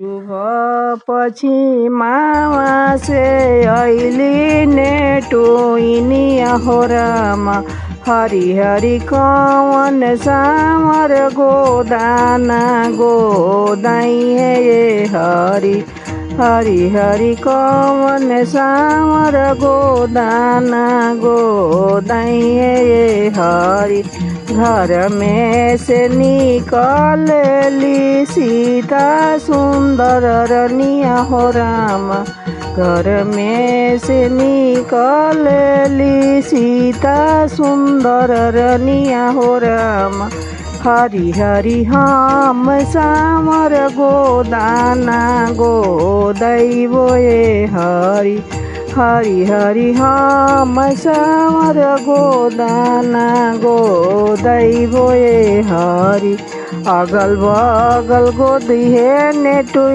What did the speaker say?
शुभ पश्चिमावा से अइली नेटोइनिया हो रामा। हरि हरि कवन सावर गोदाना गोदाई है ये हरि। हरि हरि कवन सावर गोदाना गोदाई है ये हरि। घर में से निकलली सीता सुंदर रनिया हो रामा। घर में से निकलली सीता सुंदर रनिया हो रामा। हरि हरि हम सामर गोदाना गोदैबो ये हरि। हरि हरि हम सामर गोदाना गोदैबो ये हरि। अगल बगल गोदी है नेटु